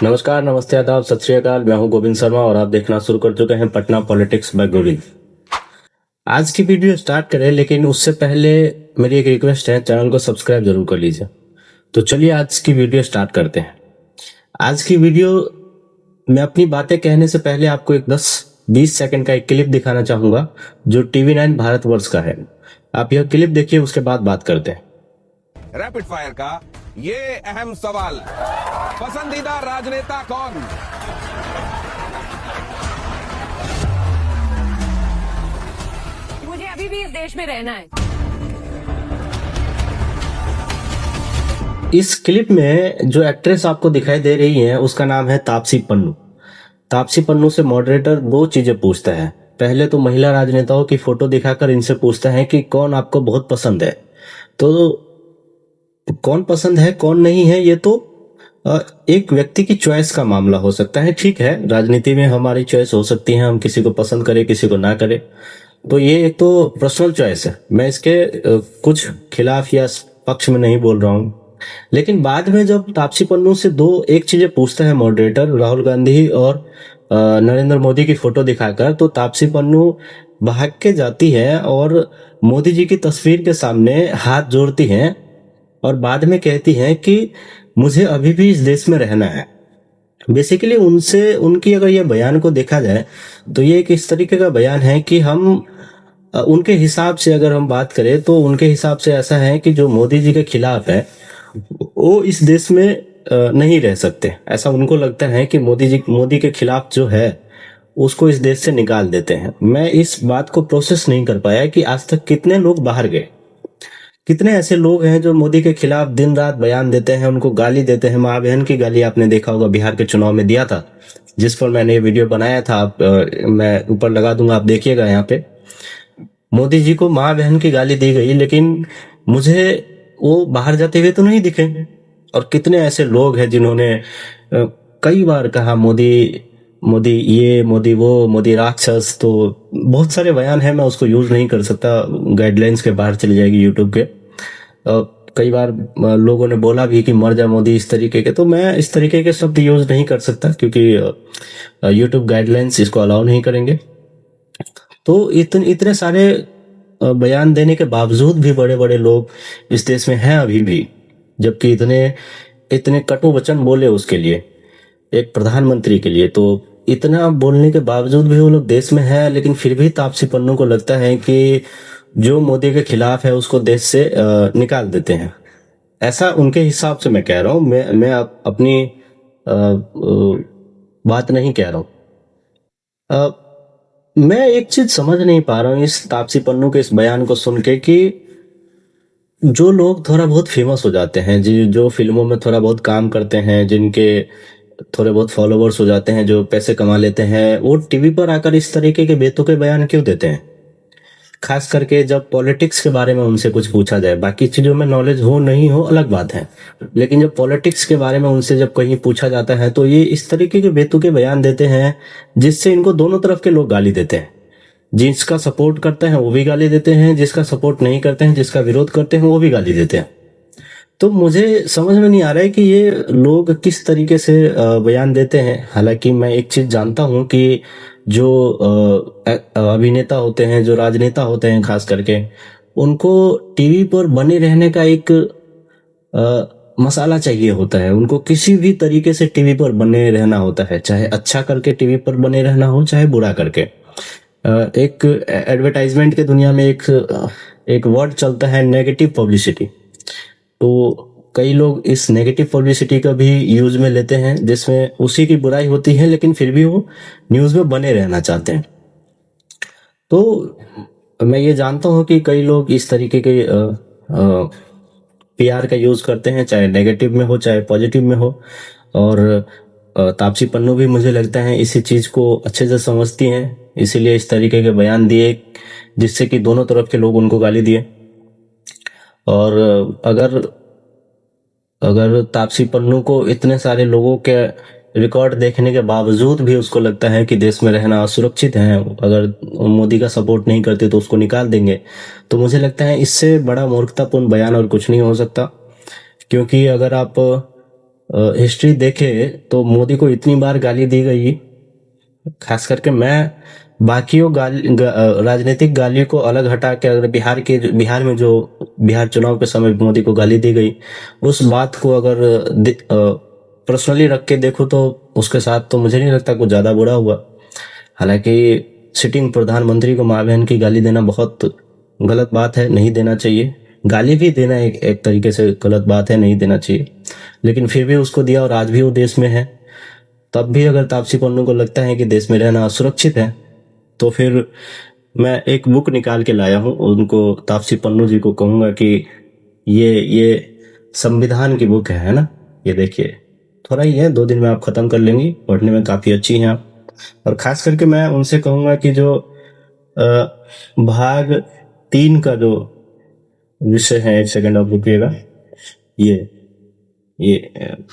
नमस्कार, नमस्ते, आदाब, सत श्री अकाल। मैं हूं गोविंद शर्मा और आप देखना शुरू कर चुके हैं पटना पॉलिटिक्स बाय गोविंद। आज की वीडियो स्टार्ट करें, लेकिन उससे पहले मेरी एक रिक्वेस्ट है, चैनल को सब्सक्राइब जरूर कर लीजिए। तो चलिए आज की वीडियो स्टार्ट करते हैं। आज की वीडियो मैं अपनी बातें कहने से पहले आपको एक 10-20 सेकंड का एक क्लिप दिखाना चाहूंगा जो TV9 भारतवर्ष का है। आप यह क्लिप देखिए, उसके बाद बात करते हैं। रैपिड फायर का ये अहम सवाल, पसंदीदा राजनेता कौन? मुझे अभी भी इस देश में रहना है। इस क्लिप में जो एक्ट्रेस आपको दिखाई दे रही है उसका नाम है तापसी पन्नू। तापसी पन्नू से मॉडरेटर दो चीजें पूछता है। पहले तो महिला राजनेताओं की फोटो दिखाकर इनसे पूछता है कि कौन आपको बहुत पसंद है। तो कौन पसंद है कौन नहीं है ये तो एक व्यक्ति की चॉइस का मामला हो सकता है। ठीक है, राजनीति में हमारी चॉइस हो सकती है, हम किसी को पसंद करें किसी को ना करें, तो ये एक तो पर्सनल चॉइस है। मैं इसके कुछ खिलाफ या पक्ष में नहीं बोल रहा हूँ। लेकिन बाद में जब तापसी पन्नू से एक चीजें पूछता है मॉडरेटर, राहुल गांधी और नरेंद्र मोदी की फोटो दिखाकर, तो तापसी पन्नू भाग के जाती है और मोदी जी की तस्वीर के सामने हाथ जोड़ती है और बाद में कहती हैं कि मुझे अभी भी इस देश में रहना है। बेसिकली उनकी अगर ये बयान को देखा जाए तो ये एक इस तरीके का बयान है कि हम उनके हिसाब से अगर हम बात करें तो उनके हिसाब से ऐसा है कि जो मोदी जी के खिलाफ है वो इस देश में नहीं रह सकते। ऐसा उनको लगता है कि मोदी के खिलाफ जो है उसको इस देश से निकाल देते हैं। मैं इस बात को प्रोसेस नहीं कर पाया कि आज तक कितने लोग बाहर गए, कितने ऐसे लोग हैं जो मोदी के खिलाफ दिन रात बयान देते हैं, उनको गाली देते हैं। माँ बहन की गाली आपने देखा होगा, बिहार के चुनाव में दिया था, जिस पर मैंने ये वीडियो बनाया था। मैं ऊपर लगा दूंगा, आप देखिएगा। यहाँ पे मोदी जी को माँ बहन की गाली दी गई, लेकिन मुझे वो बाहर जाते हुए तो नहीं दिखे। और कितने ऐसे लोग हैं जिन्होंने कई बार कहा मोदी मोदी ये, मोदी वो, मोदी राक्षस। तो बहुत सारे बयान है, मैं उसको यूज नहीं कर सकता, गाइडलाइंस के बाहर चली जाएगी यूट्यूब के। कई बार लोगों ने बोला भी कि मर जा मोदी, इस तरीके के। तो मैं इस तरीके के शब्द यूज नहीं कर सकता क्योंकि यूट्यूब गाइडलाइंस इसको अलाउ नहीं करेंगे। तो इतने सारे बयान देने के बावजूद भी बड़े बड़े लोग इस देश में हैं अभी भी, जबकि इतने कटु वचन बोले उसके लिए, एक प्रधानमंत्री के लिए। तो इतना बोलने के बावजूद भी वो लोग देश में है। लेकिन फिर भी तापसी पन्नू को लगता है कि जो मोदी के खिलाफ है उसको देश से निकाल देते हैं। ऐसा उनके हिसाब से मैं कह रहा हूँ, मैं अपनी बात नहीं कह रहा हूँ। मैं एक चीज समझ नहीं पा रहा हूँ इस तापसी पन्नू के इस बयान को सुन के, कि जो लोग थोड़ा बहुत फेमस हो जाते हैं, जो फिल्मों में थोड़ा बहुत काम करते हैं, जिनके थोड़े बहुत फॉलोवर्स हो जाते हैं, जो पैसे कमा लेते हैं, वो टीवी पर आकर इस तरीके के बेतुके बयान क्यों देते हैं? खास करके जब पॉलिटिक्स के बारे में उनसे कुछ पूछा जाए। बाकी चीजों में नॉलेज हो नहीं हो अलग बात है, लेकिन जब पॉलिटिक्स के बारे में उनसे जब कहीं पूछा जाता है तो ये इस तरीके के बेतुके बयान देते हैं जिससे इनको दोनों तरफ के लोग गाली देते हैं। जिसका सपोर्ट करते हैं वो भी गाली देते हैं, जिसका सपोर्ट नहीं करते हैं, जिसका विरोध करते हैं वो भी गाली देते हैं। तो मुझे समझ में नहीं आ रहा है कि ये लोग किस तरीके से बयान देते हैं। हालांकि मैं एक चीज जानता हूं कि जो अभिनेता होते हैं, जो राजनेता होते हैं खास करके, उनको टीवी पर बने रहने का एक मसाला चाहिए होता है। उनको किसी भी तरीके से टीवी पर बने रहना होता है, चाहे अच्छा करके टीवी पर बने रहना हो, चाहे बुरा करके। एक एडवर्टाइजमेंट के दुनिया में एक वर्ड चलता है, नेगेटिव पब्लिसिटी। तो कई लोग इस नेगेटिव पब्लिसिटी का भी यूज में लेते हैं, जिसमें उसी की बुराई होती है लेकिन फिर भी वो न्यूज में बने रहना चाहते हैं। तो मैं ये जानता हूं कि कई लोग इस तरीके के पीआर का यूज करते हैं, चाहे नेगेटिव में हो चाहे पॉजिटिव में हो। और तापसी पन्नू भी मुझे लगता है इसी चीज को अच्छे से समझती हैं, इसीलिए इस तरीके के बयान दिए जिससे कि दोनों तरफ के लोग उनको गाली दिए। और अगर तापसी पन्नू को इतने सारे लोगों के रिकॉर्ड देखने के बावजूद भी उसको लगता है कि देश में रहना असुरक्षित है, अगर मोदी का सपोर्ट नहीं करते तो उसको निकाल देंगे, तो मुझे लगता है इससे बड़ा मूर्खतापूर्ण बयान और कुछ नहीं हो सकता। क्योंकि अगर आप हिस्ट्री देखे तो मोदी को इतनी बार गाली दी गई, खास करके मैं बाकियों राजनीतिक गाली को अलग हटा के अगर बिहार में जो बिहार चुनाव के समय मोदी को गाली दी गई, उस बात को अगर पर्सनली रख के देखो तो उसके साथ तो मुझे नहीं लगता कुछ ज़्यादा बुरा हुआ। हालांकि सिटिंग प्रधानमंत्री को माँ बहन की गाली देना बहुत गलत बात है, नहीं देना चाहिए। गाली भी देना एक तरीके से गलत बात है, नहीं देना चाहिए, लेकिन फिर भी उसको दिया और आज भी वो देश में है। तब भी अगर तापसी पन्नू को लगता है कि देश में रहना असुरक्षित है, तो फिर मैं एक बुक निकाल के लाया हूँ, उनको तापसी पन्नू जी को कहूँगा कि ये संविधान की बुक है ना, ये देखिए, थोड़ा ही है, 2 दिन में आप खत्म कर लेंगी, पढ़ने में काफ़ी अच्छी हैं आप। और ख़ास करके मैं उनसे कहूँगा कि जो भाग 3 का जो विषय है, 1 सेकंड आप रुकिएगा, ये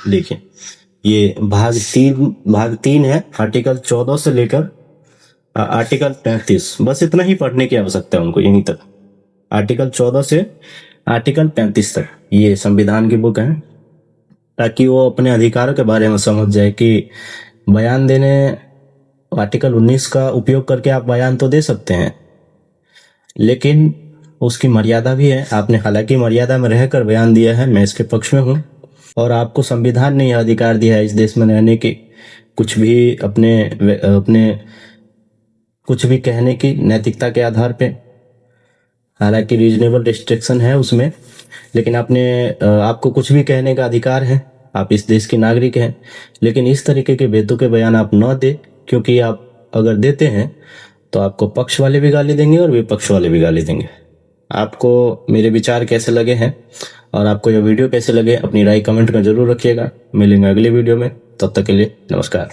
देखिए, ये भाग 3 है, आर्टिकल 14 से लेकर आर्टिकल 35, बस इतना ही पढ़ने की आवश्यकता है उनको, यहीं तक, आर्टिकल 14 से आर्टिकल 35 तक ये संविधान की बुक है, ताकि वो अपने अधिकारों के बारे में समझ जाए कि बयान देने, आर्टिकल 19 का उपयोग करके आप बयान तो दे सकते हैं, लेकिन उसकी मर्यादा भी है। आपने हालांकि मर्यादा में रहकर बयान दिया है, मैं इसके पक्ष में हूँ, और आपको संविधान ने यह अधिकार दिया है इस देश में रहने की, कुछ भी अपने कुछ भी कहने की नैतिकता के आधार पे। हालांकि रीजनेबल रिस्ट्रिक्शन है उसमें, लेकिन आपको कुछ भी कहने का अधिकार है, आप इस देश के नागरिक हैं। लेकिन इस तरीके के बेतुके बयान आप न दें, क्योंकि आप अगर देते हैं तो आपको पक्ष वाले भी गाली देंगे और विपक्ष वाले भी गाली देंगे। आपको मेरे विचार कैसे लगे हैं और आपको यह वीडियो कैसे लगे, अपनी राय कमेंट में जरूर रखिएगा। मिलेंगे अगले वीडियो में, तब तक के लिए नमस्कार।